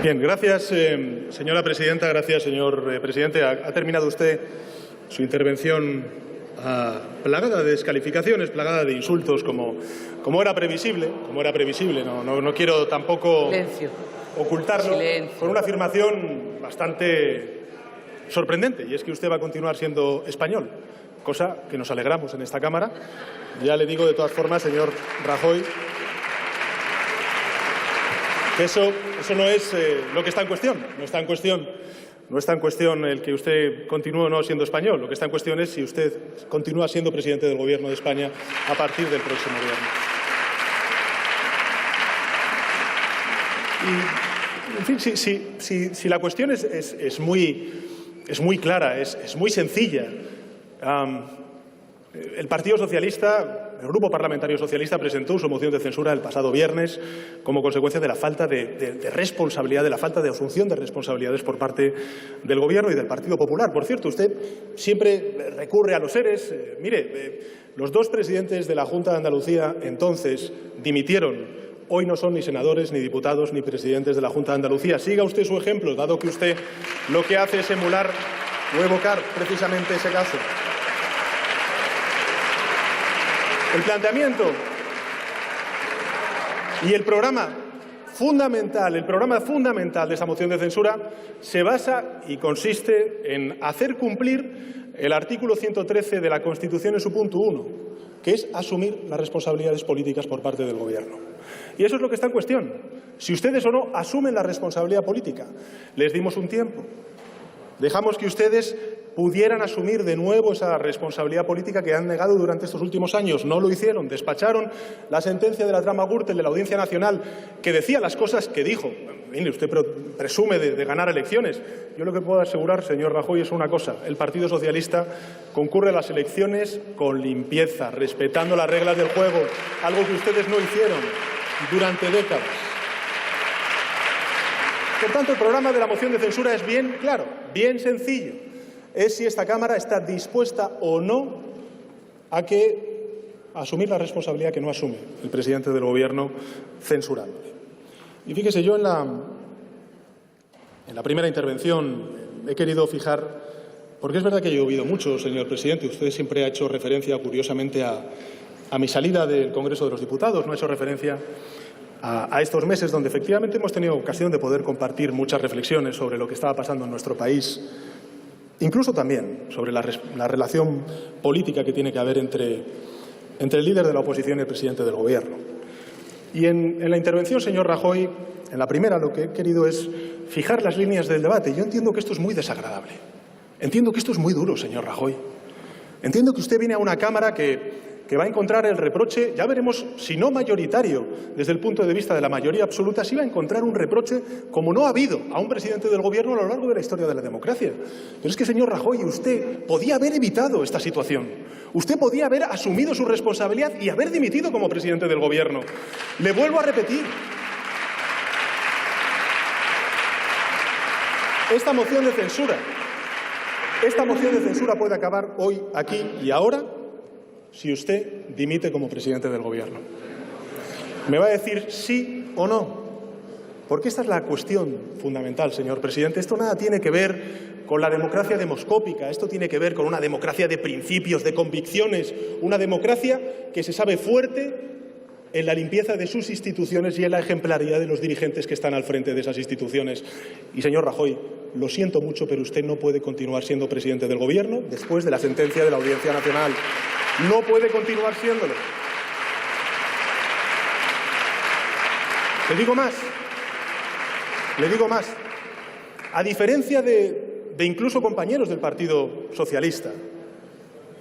Bien, gracias, señora presidenta. Gracias, señor presidente. Ha terminado usted su intervención plagada de descalificaciones, plagada de insultos, como era previsible. No quiero tampoco ocultarlo. Con una afirmación bastante sorprendente, y es que usted va a continuar siendo español, cosa que nos alegramos en esta Cámara. Ya le digo de todas formas, señor Rajoy, que eso no es lo que está en cuestión. No está en cuestión el que usted continúe o no siendo español. Lo que está en cuestión es si usted continúa siendo presidente del Gobierno de España a partir del próximo viernes. Y, en fin, si la cuestión es muy clara, es muy sencilla. El Partido Socialista, el Grupo Parlamentario Socialista, presentó su moción de censura el pasado viernes como consecuencia de la falta de responsabilidad, de la falta de asunción de responsabilidades por parte del Gobierno y del Partido Popular. Por cierto, usted siempre recurre a los ERES. Mire, los dos presidentes de la Junta de Andalucía entonces dimitieron. Hoy no son ni senadores, ni diputados, ni presidentes de la Junta de Andalucía. Siga usted su ejemplo, dado que usted lo que hace es emular o evocar precisamente ese caso. El planteamiento y el programa fundamental de esa moción de censura se basa y consiste en hacer cumplir el artículo 113 de la Constitución en su punto 1, que es asumir las responsabilidades políticas por parte del Gobierno. Y eso es lo que está en cuestión. Si ustedes o no asumen la responsabilidad política, les dimos un tiempo. Dejamos que ustedes pudieran asumir de nuevo esa responsabilidad política que han negado durante estos últimos años. No lo hicieron. Despacharon la sentencia de la trama Gürtel de la Audiencia Nacional, que decía las cosas que dijo. Mire, usted presume de ganar elecciones. Yo lo que puedo asegurar, señor Rajoy, es una cosa. El Partido Socialista concurre a las elecciones con limpieza, respetando las reglas del juego, algo que ustedes no hicieron durante décadas. Por tanto, el programa de la moción de censura es bien claro, bien sencillo. Es si esta Cámara está dispuesta o no a asumir la responsabilidad que no asume el presidente del Gobierno censurándole. Y fíjese, yo en la primera intervención he querido fijar, porque es verdad que he oído mucho, señor presidente, usted siempre ha hecho referencia, curiosamente, a mi salida del Congreso de los Diputados, no ha hecho referencia a estos meses donde efectivamente hemos tenido ocasión de poder compartir muchas reflexiones sobre lo que estaba pasando en nuestro país, incluso también sobre la relación política que tiene que haber entre el líder de la oposición y el presidente del Gobierno. Y en la intervención, señor Rajoy, en la primera, lo que he querido es fijar las líneas del debate. Yo entiendo que esto es muy desagradable. Entiendo que esto es muy duro, señor Rajoy. Entiendo que usted viene a una Cámara que va a encontrar el reproche, ya veremos, si no mayoritario, desde el punto de vista de la mayoría absoluta, sí va a encontrar un reproche como no ha habido a un presidente del Gobierno a lo largo de la historia de la democracia. Pero es que, señor Rajoy, usted podía haber evitado esta situación. Usted podía haber asumido su responsabilidad y haber dimitido como presidente del Gobierno. Le vuelvo a repetir. Esta moción de censura puede acabar hoy, aquí y ahora, si usted dimite como presidente del Gobierno. Me va a decir sí o no, porque esta es la cuestión fundamental, señor presidente. Esto nada tiene que ver con la democracia demoscópica, esto tiene que ver con una democracia de principios, de convicciones, una democracia que se sabe fuerte en la limpieza de sus instituciones y en la ejemplaridad de los dirigentes que están al frente de esas instituciones. Y, señor Rajoy, lo siento mucho, pero usted no puede continuar siendo presidente del Gobierno después de la sentencia de la Audiencia Nacional. No puede continuar siéndolo. Le digo más. A diferencia de incluso compañeros del Partido Socialista,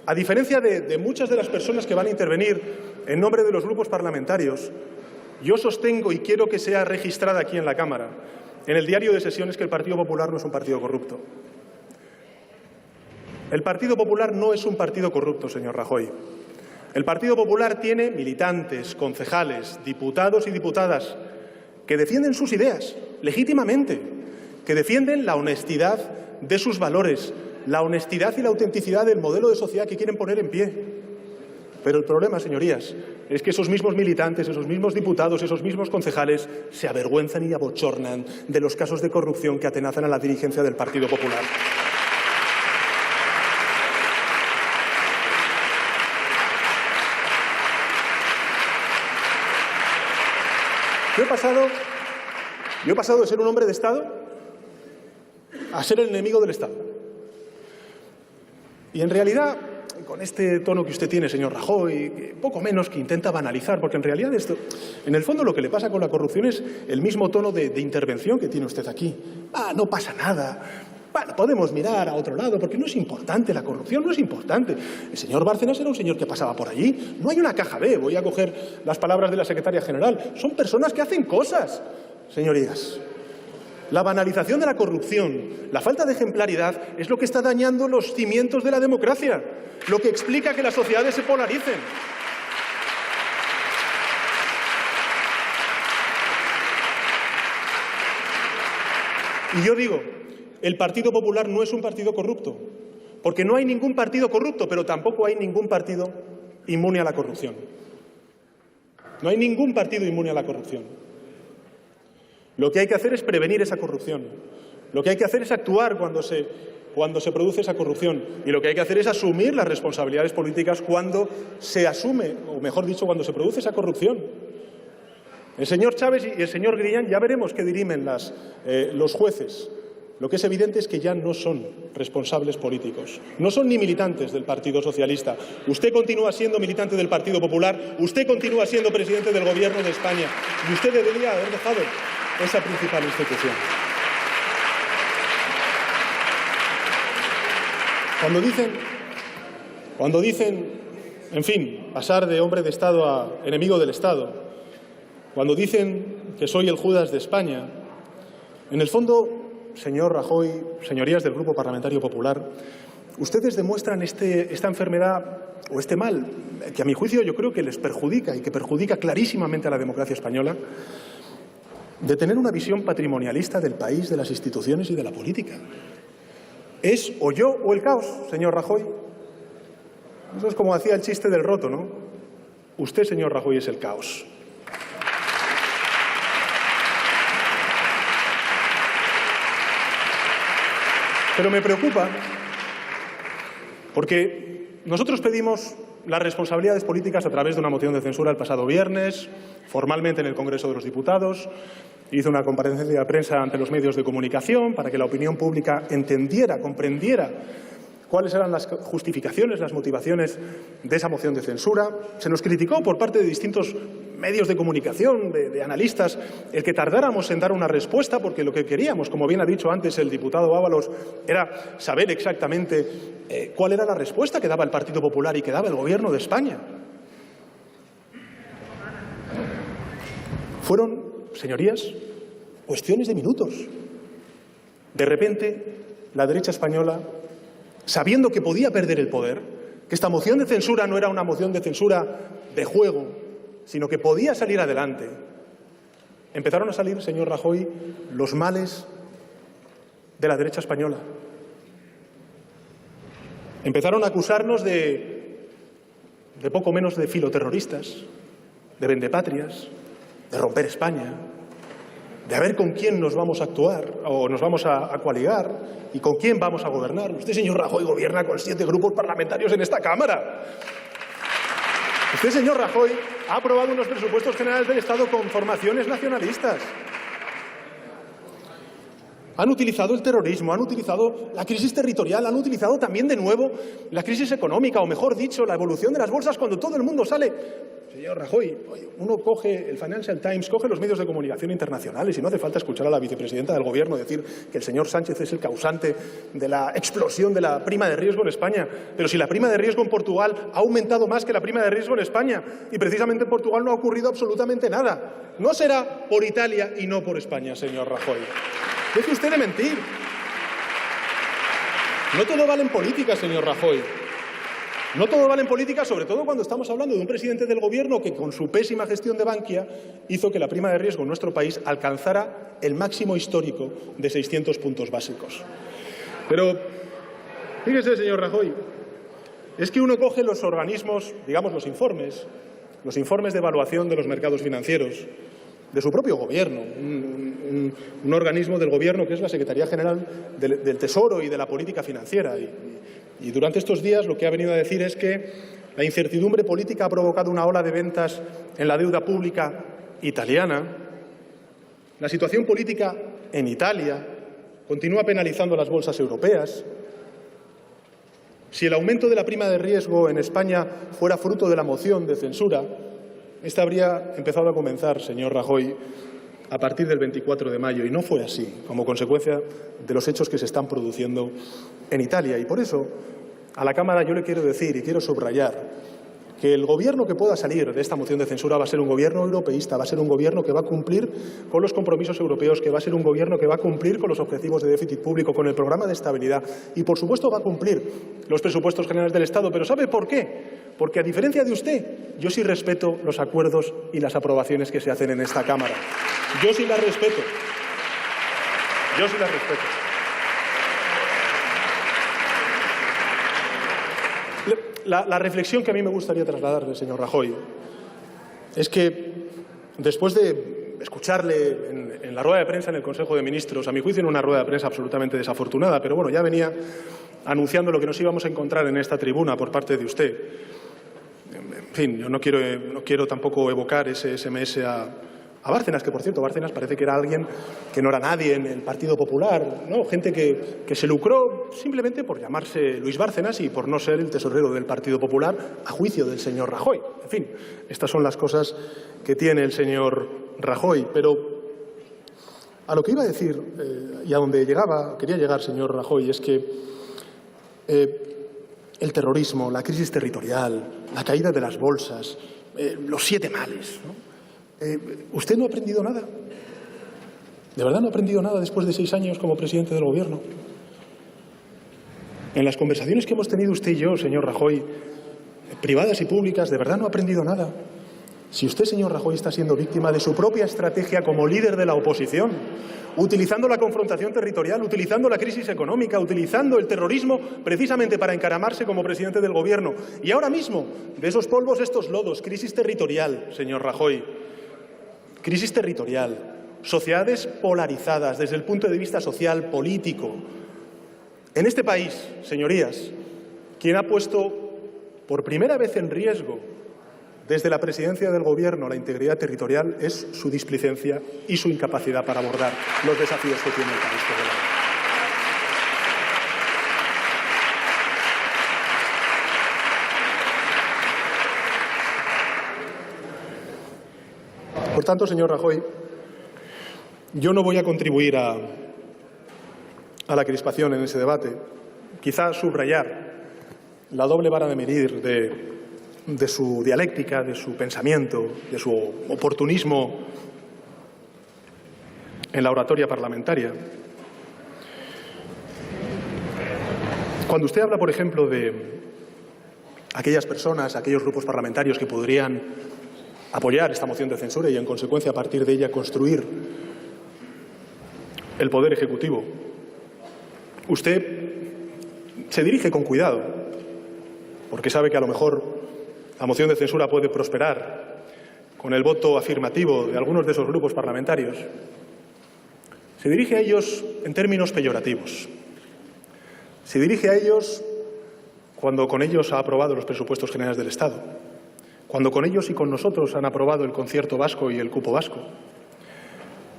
a diferencia de muchas de las personas que van a intervenir en nombre de los grupos parlamentarios, yo sostengo, y quiero que sea registrada aquí en la Cámara, en el diario de sesiones, que el Partido Popular no es un partido corrupto. El Partido Popular no es un partido corrupto, señor Rajoy. El Partido Popular tiene militantes, concejales, diputados y diputadas que defienden sus ideas legítimamente, que defienden la honestidad de sus valores, la honestidad y la autenticidad del modelo de sociedad que quieren poner en pie. Pero el problema, señorías, es que esos mismos militantes, esos mismos diputados, esos mismos concejales se avergüenzan y abochornan de los casos de corrupción que atenazan a la dirigencia del Partido Popular. Yo he pasado de ser un hombre de Estado a ser el enemigo del Estado. Y en realidad, con este tono que usted tiene, señor Rajoy, poco menos que intenta banalizar, porque en realidad esto, en el fondo lo que le pasa con la corrupción es el mismo tono de intervención que tiene usted aquí. No pasa nada. Bueno, podemos mirar a otro lado, porque no es importante la corrupción, no es importante. El señor Bárcenas era un señor que pasaba por allí. No hay una caja B, voy a coger las palabras de la secretaria general. Son personas que hacen cosas, señorías. La banalización de la corrupción, la falta de ejemplaridad, es lo que está dañando los cimientos de la democracia, lo que explica que las sociedades se polaricen. Y yo digo, el Partido Popular no es un partido corrupto, porque no hay ningún partido corrupto, pero tampoco hay ningún partido inmune a la corrupción. No hay ningún partido inmune a la corrupción. Lo que hay que hacer es prevenir esa corrupción. Lo que hay que hacer es actuar cuando se produce esa corrupción. Y lo que hay que hacer es asumir las responsabilidades políticas cuando se asume, o mejor dicho, cuando se produce esa corrupción. El señor Chávez y el señor Griñán ya veremos qué dirimen los jueces. Lo que es evidente es que ya no son responsables políticos, no son ni militantes del Partido Socialista. Usted continúa siendo militante del Partido Popular, usted continúa siendo presidente del Gobierno de España y usted debería haber dejado esa principal institución. Cuando dicen, en fin, pasar de hombre de Estado a enemigo del Estado, cuando dicen que soy el Judas de España, en el fondo, señor Rajoy, señorías del Grupo Parlamentario Popular, ustedes demuestran esta enfermedad o este mal, que a mi juicio yo creo que les perjudica y que perjudica clarísimamente a la democracia española, de tener una visión patrimonialista del país, de las instituciones y de la política. Es o yo o el caos, señor Rajoy. Eso es como hacía el chiste del roto, ¿no? Usted, señor Rajoy, es el caos. Pero me preocupa porque nosotros pedimos las responsabilidades políticas a través de una moción de censura el pasado viernes, formalmente en el Congreso de los Diputados. Hizo una comparecencia de prensa ante los medios de comunicación para que la opinión pública entendiera, comprendiera cuáles eran las justificaciones, las motivaciones de esa moción de censura. Se nos criticó por parte de distintos medios de comunicación, de analistas, el que tardáramos en dar una respuesta, porque lo que queríamos, como bien ha dicho antes el diputado Ábalos, era saber exactamente cuál era la respuesta que daba el Partido Popular y que daba el Gobierno de España. Fueron, señorías, cuestiones de minutos. De repente, la derecha española, sabiendo que podía perder el poder, que esta moción de censura no era una moción de censura de juego, sino que podía salir adelante, empezaron a salir, señor Rajoy, los males de la derecha española. Empezaron a acusarnos de poco menos de filoterroristas, de vendepatrias, de romper España, de a ver con quién nos vamos a actuar o nos vamos a coaligar y con quién vamos a gobernar. Usted, señor Rajoy, gobierna con 7 grupos parlamentarios en esta Cámara. Usted, señor Rajoy, ha aprobado unos presupuestos generales del Estado con formaciones nacionalistas. Han utilizado el terrorismo, han utilizado la crisis territorial, han utilizado también de nuevo la crisis económica, o mejor dicho, la evolución de las bolsas cuando todo el mundo sale. Señor Rajoy, uno coge el Financial Times, coge los medios de comunicación internacionales y no hace falta escuchar a la vicepresidenta del Gobierno decir que el señor Sánchez es el causante de la explosión de la prima de riesgo en España. Pero si la prima de riesgo en Portugal ha aumentado más que la prima de riesgo en España y precisamente en Portugal no ha ocurrido absolutamente nada. No será por Italia y no por España, señor Rajoy. Deje usted de mentir. No todo vale en política, señor Rajoy. No todo vale en política, sobre todo cuando estamos hablando de un presidente del Gobierno que, con su pésima gestión de Bankia, hizo que la prima de riesgo en nuestro país alcanzara el máximo histórico de 600 puntos básicos. Pero, fíjese, señor Rajoy, es que uno coge los organismos, digamos los informes de evaluación de los mercados financieros de su propio Gobierno, un organismo del Gobierno que es la Secretaría General del Tesoro y de la Política Financiera. Y durante estos días lo que ha venido a decir es que la incertidumbre política ha provocado una ola de ventas en la deuda pública italiana. La situación política en Italia continúa penalizando a las bolsas europeas. Si el aumento de la prima de riesgo en España fuera fruto de la moción de censura, esta habría empezado a comenzar, señor Rajoy, a partir del 24 de mayo, y no fue así, como consecuencia de los hechos que se están produciendo en Italia. Y por eso, a la Cámara yo le quiero decir y quiero subrayar que el Gobierno que pueda salir de esta moción de censura va a ser un Gobierno europeísta, va a ser un Gobierno que va a cumplir con los compromisos europeos, que va a ser un Gobierno que va a cumplir con los objetivos de déficit público, con el programa de estabilidad y, por supuesto, va a cumplir los presupuestos generales del Estado. Pero ¿sabe por qué? Porque, a diferencia de usted, yo sí respeto los acuerdos y las aprobaciones que se hacen en esta Cámara. Yo sí las respeto. Yo sí las respeto. La reflexión que a mí me gustaría trasladarle, señor Rajoy, es que después de escucharle en la rueda de prensa en el Consejo de Ministros, a mi juicio en una rueda de prensa absolutamente desafortunada, pero bueno, ya venía anunciando lo que nos íbamos a encontrar en esta tribuna por parte de usted. En fin, yo no quiero tampoco evocar ese SMS a Bárcenas, que por cierto, Bárcenas parece que era alguien que no era nadie en el Partido Popular, ¿no? Gente que se lucró simplemente por llamarse Luis Bárcenas y por no ser el tesorero del Partido Popular, a juicio del señor Rajoy. En fin, estas son las cosas que tiene el señor Rajoy. Pero a lo que iba a decir y a donde quería llegar, señor Rajoy, es que el terrorismo, la crisis territorial, la caída de las bolsas, los 7 males, ¿no? ¿Usted no ha aprendido nada? ¿De verdad no ha aprendido nada después de 6 años como presidente del Gobierno? En las conversaciones que hemos tenido usted y yo, señor Rajoy, privadas y públicas, ¿de verdad no ha aprendido nada? Si usted, señor Rajoy, está siendo víctima de su propia estrategia como líder de la oposición, utilizando la confrontación territorial, utilizando la crisis económica, utilizando el terrorismo precisamente para encaramarse como presidente del Gobierno. Y ahora mismo, de esos polvos, estos lodos, crisis territorial, señor Rajoy. Crisis territorial, sociedades polarizadas desde el punto de vista social, político. En este país, señorías, quien ha puesto por primera vez en riesgo desde la presidencia del Gobierno la integridad territorial es su displicencia y su incapacidad para abordar los desafíos que tiene el país por delante. Por tanto, señor Rajoy, yo no voy a contribuir a la crispación en ese debate. Quizá subrayar la doble vara de medir de su dialéctica, de su pensamiento, de su oportunismo en la oratoria parlamentaria. Cuando usted habla, por ejemplo, de aquellas personas, aquellos grupos parlamentarios que podrían apoyar esta moción de censura y, en consecuencia, a partir de ella construir el Poder Ejecutivo, usted se dirige con cuidado, porque sabe que a lo mejor la moción de censura puede prosperar con el voto afirmativo de algunos de esos grupos parlamentarios. Se dirige a ellos en términos peyorativos. Se dirige a ellos cuando con ellos ha aprobado los presupuestos generales del Estado, cuando con ellos y con nosotros han aprobado el concierto vasco y el cupo vasco,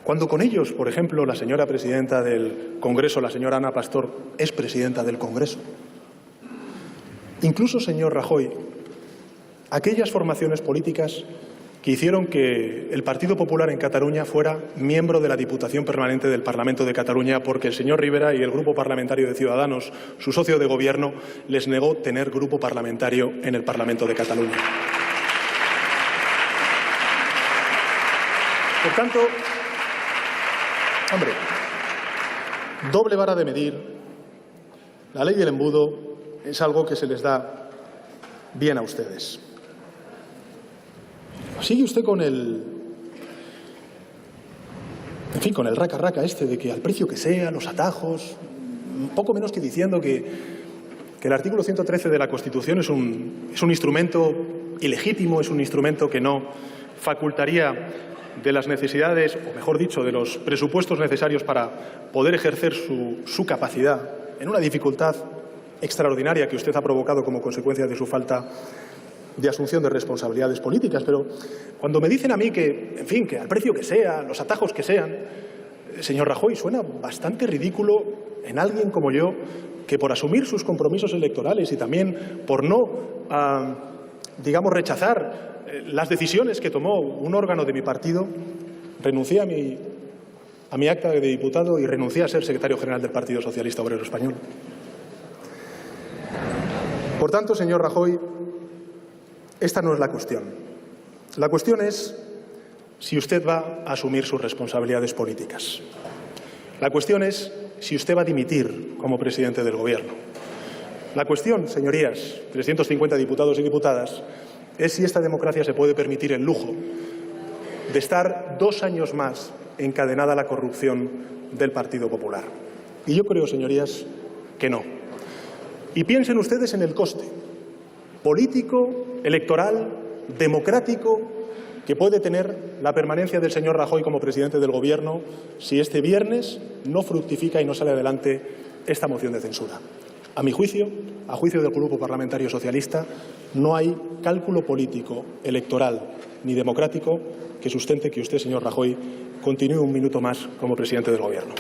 cuando con ellos, por ejemplo, la señora presidenta del Congreso, la señora Ana Pastor, es presidenta del Congreso. Incluso, señor Rajoy, aquellas formaciones políticas que hicieron que el Partido Popular en Cataluña fuera miembro de la Diputación Permanente del Parlamento de Cataluña porque el señor Rivera y el Grupo Parlamentario de Ciudadanos, su socio de gobierno, les negó tener grupo parlamentario en el Parlamento de Cataluña. Por tanto, hombre, doble vara de medir. La ley del embudo es algo que se les da bien a ustedes. Sigue usted con el raca-raca este de que al precio que sea, los atajos, un poco menos que diciendo que que el artículo 113 de la Constitución es un instrumento ilegítimo, es un instrumento que no facultaría de las necesidades, o mejor dicho, de los presupuestos necesarios para poder ejercer su capacidad en una dificultad extraordinaria que usted ha provocado como consecuencia de su falta de asunción de responsabilidades políticas. Pero cuando me dicen a mí que, en fin, que al precio que sea, los atajos que sean, señor Rajoy, suena bastante ridículo en alguien como yo, que por asumir sus compromisos electorales y también por no, digamos, rechazar las decisiones que tomó un órgano de mi partido, renuncié a mi acta de diputado y renuncié a ser secretario general del Partido Socialista Obrero Español. Por tanto, señor Rajoy, esta no es la cuestión. La cuestión es si usted va a asumir sus responsabilidades políticas. La cuestión es si usted va a dimitir como presidente del Gobierno. La cuestión, señorías, 350 diputados y diputadas, es si esta democracia se puede permitir el lujo de estar 2 años más encadenada a la corrupción del Partido Popular. Y yo creo, señorías, que no. Y piensen ustedes en el coste político, electoral, democrático que puede tener la permanencia del señor Rajoy como presidente del Gobierno si este viernes no fructifica y no sale adelante esta moción de censura. A mi juicio, a juicio del Grupo Parlamentario Socialista, no hay cálculo político, electoral ni democrático que sustente que usted, señor Rajoy, continúe un minuto más como presidente del Gobierno.